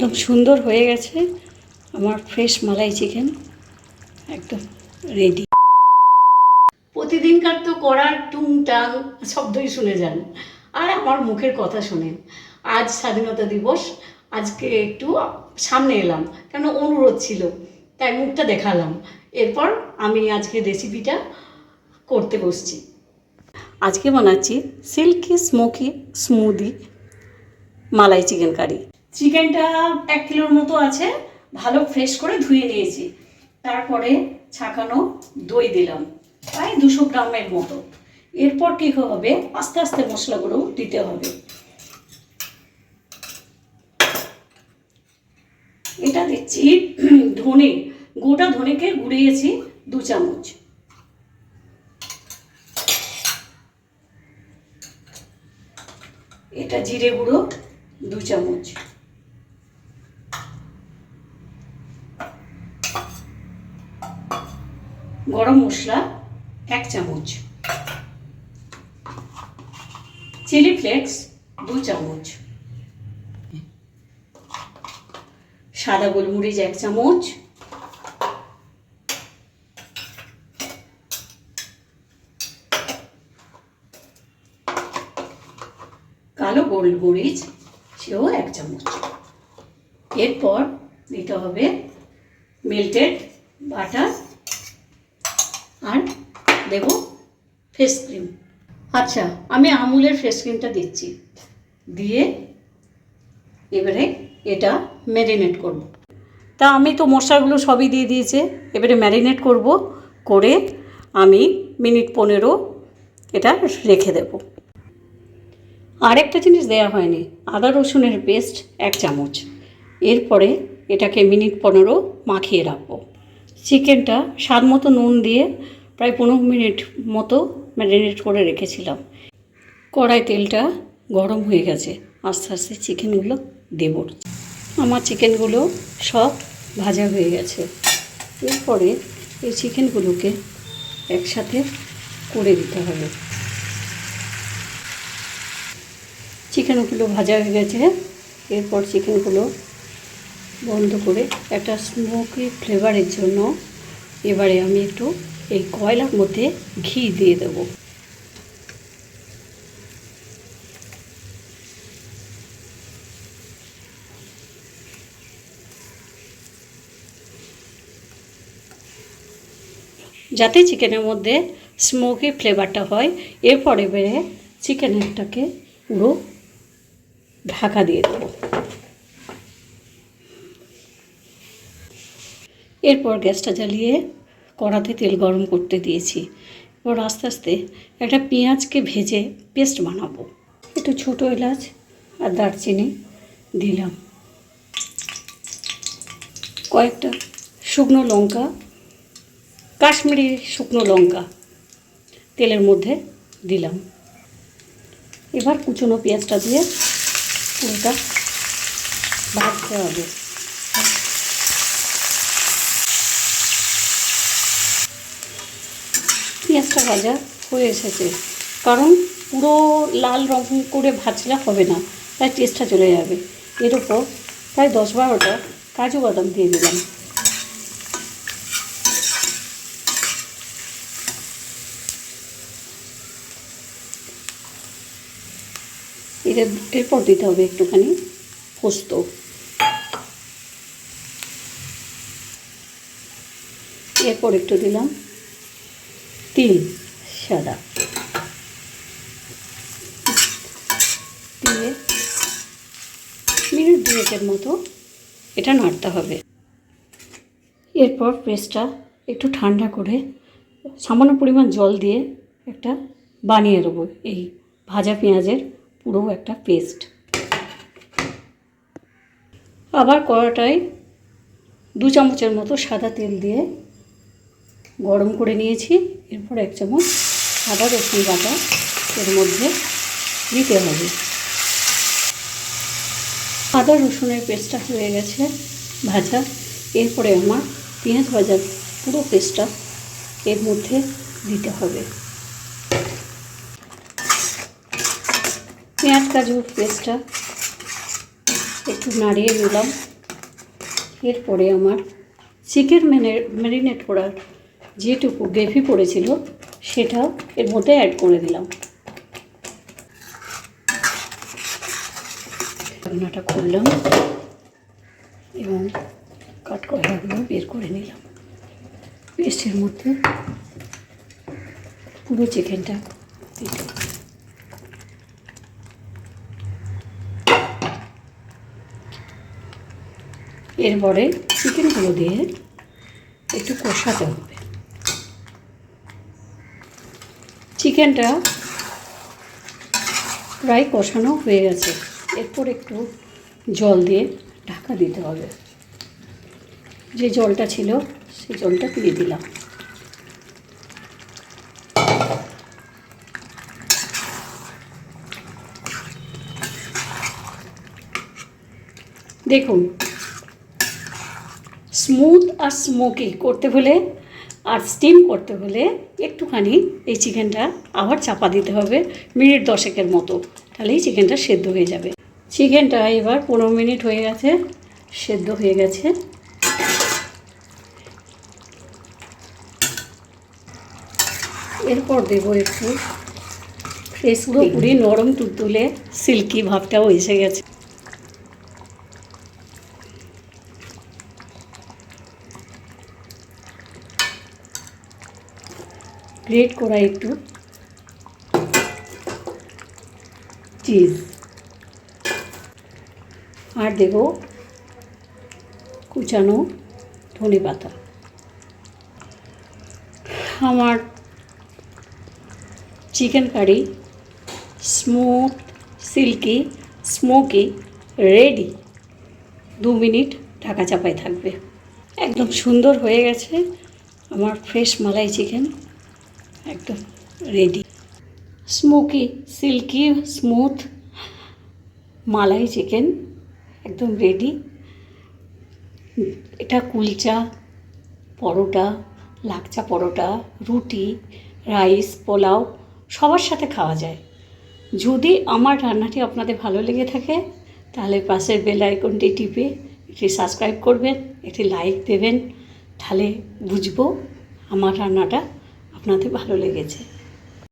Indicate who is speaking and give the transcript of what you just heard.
Speaker 1: একদম সুন্দর হয়ে গেছে আমার ফ্রেশ মালাই চিকেন, একদম রেডি। প্রতিদিনকার তো করার টুংটাং শব্দই শুনে যান, আর আমার মুখের কথা শোনেন। আজ স্বাধীনতা দিবস, আজকে একটু সামনে এলাম, কেন অনুরোধ ছিল, তাই মুখটা দেখালাম। এরপর আমি আজকে রেসিপিটা করতে বসছি। আজকে বানাচ্ছি সিল্কি স্মোকি স্মুদি মালাই চিকেন কারি। চিকেনটা 1 কিলোর মতো আছে, ভালো ফ্রেশ করে ধুয়ে নিয়েছি। তারপরে ছাকানো দই দিলাম প্রায় 200 গ্রামের মতো। এরপর কী হবে, আস্তে আস্তে মশলাগুলো দিতে হবে। এটা দিচ্ছি ধনে, গোটা ধনেকে গুঁড়িয়েছি 2 চামচ। এটা জিরে গুঁড়ো 2 চামচ। গরম মশলা 1 চামচ। চিলি ফ্লেক্স 2 চামচ। সাদা গোলমরিচ 1 চামচ। কালো গোলমরিচ সেও 1 চামচ। এরপর দিতে হবে মেল্টেড বাটার আর দেব ফ্রেশ ক্রিম। আচ্ছা, আমি আমুলের ফ্রেশ ক্রিমটা দিচ্ছি, দিয়ে এবারে এটা ম্যারিনেট করব। তা আমি তো মশলাগুলো সবই দিয়ে দিয়েছি, এবারে ম্যারিনেট করব, করে আমি মিনিট 15 এটা রেখে দেব। আরেকটা জিনিস দেওয়া হয়নি, আদা রসুনের পেস্ট 1 চামচ। এরপরে এটাকে মিনিট 15 মাখিয়ে রাখবো। চিকেনটা স্বাদ মতো নুন দিয়ে প্রায় 15 মিনিট মতো ম্যারিনেট করে রেখেছিলাম। কড়াই তেলটা গরম হয়ে গেছে, আস্তে আস্তে চিকেনগুলো দেব। আমার চিকেনগুলো সব ভাজা হয়ে গেছে। এরপরে এই চিকেনগুলোকে একসাথে করে দিতে হবে। চিকেনগুলো ভাজা হয়ে গেছে, এরপর চিকেনগুলো বন্ধ করে একটা স্মোকি ফ্লেভারের জন্য এবারে আমি একটু এই কয়লার মধ্যে ঘি দিয়ে দেব। যাতে চিকেনের মধ্যে স্মোকি ফ্লেভারটা হয়। এরপর এবারে চিকেনটাকে পুরো ঢাকা দিয়ে দেব। এরপর গ্যাসটা জ্বালিয়ে কড়াতে তেল গরম করতে দিয়েছি। এরপর আস্তে আস্তে একটা পেঁয়াজকে ভেজে পেস্ট বানাবো। একটু ছোটো এলাচ আর দারচিনি দিলাম, কয়েকটা শুকনো লঙ্কা, কাশ্মীরি শুকনো লঙ্কা তেলের মধ্যে দিলাম। এবার কুচনো পেঁয়াজটা দিয়ে পুরোটা ভাজতে হবে। পেঁয়াজটা ভাজা হয়ে এসেছে, কারণ পুরো লাল রং করে ভাজলে হবে না, তাই টেস্টটা চলে যাবে। এর উপর প্রায় 10-12টা কাজু বাদাম দিয়ে দিলাম। এরপর দিতে হবে একটুখানি পোস্ত। এরপর একটু দিলাম তিল সাদা, দিয়ে মিনিট 2-এর মতো এটা নাড়তে হবে। এরপর পেস্টটা একটু ঠান্ডা করে সামান্য পরিমাণ জল দিয়ে একটা বানিয়ে দেবো এই ভাজা পেঁয়াজের পুরো একটা পেস্ট। আবার কড়াটায় 2 চামচের মতো সাদা তেল দিয়ে গরম করে নিয়েছি। এরপর 1 চামচ আদা রসুন বাটা এর মধ্যে দিতে হবে। আদা রসুনের পেস্টটা হয়ে গেছে ভাজা। এরপরে আমার পেঁয়াজ ভাজার পুরো পেস্টটা এর মধ্যে দিতে হবে। পেঁয়াজ কাজুর পেস্টটা একটু নাড়িয়ে নিলাম। এরপরে আমার চিকেন ম্যারিনেট করার যেটুকু গ্রেভি পড়েছিল সেটাও এর মধ্যে অ্যাড করে দিলাম। রান্নাটা করলাম এবং কাট করাগুলো বের করে নিলাম। পেস্টের মধ্যে পুরো চিকেনটা দিতে, এরপরে চিকেনগুলো দিয়ে একটু কষাতে হবে। চিকেনটা প্রায় কষানো হয়ে গেছে, এরপর একটু জল দিয়ে ঢাকা দিতে হবে। যে জলটা ছিল সেই জলটা দিয়ে দিলাম। দেখুন, স্মুথ আর স্মোকি করতে হলে আর স্টিম করতে হলে একটুখানি এই চিকেনটা আবার চাপা দিতে হবে মিনিট 10 মতো, তাহলেই চিকেনটা সেদ্ধ হয়ে যাবে। চিকেনটা এবার 15 মিনিট হয়ে গেছে, সেদ্ধ হয়ে গেছে। এরপর দেবো একটু ফ্রেশ পুরি, নরম তুলতুলে সিল্কি ভাবটাও এসে গেছে। গ্রেট করা একটু চিজ আর দেব কুচানো ধনে পাতা। আমার chicken curry smooth silky smoky ready. 2 minute ঢাকা চাপায় থাকবে। একদম সুন্দর হয়ে গেছে আমার ফ্রেশ মালাই চিকেন, একদম ready. Smoky silky smooth malai chicken একদম রেডি। এটা কুলচা, পরোটা, লাকচা পরোটা, রুটি, রাইস, পোলাও সবার সাথে খাওয়া যায়। যদি আমার রান্নাটি আপনাদের ভালো লেগে থাকে তাহলে পাশের বেল আইকনটি টিপে একটি সাবস্ক্রাইব করবেন, একটি লাইক দেবেন, তাহলে বুঝবো আমার রান্নাটা আপনাদের ভালো লেগেছে।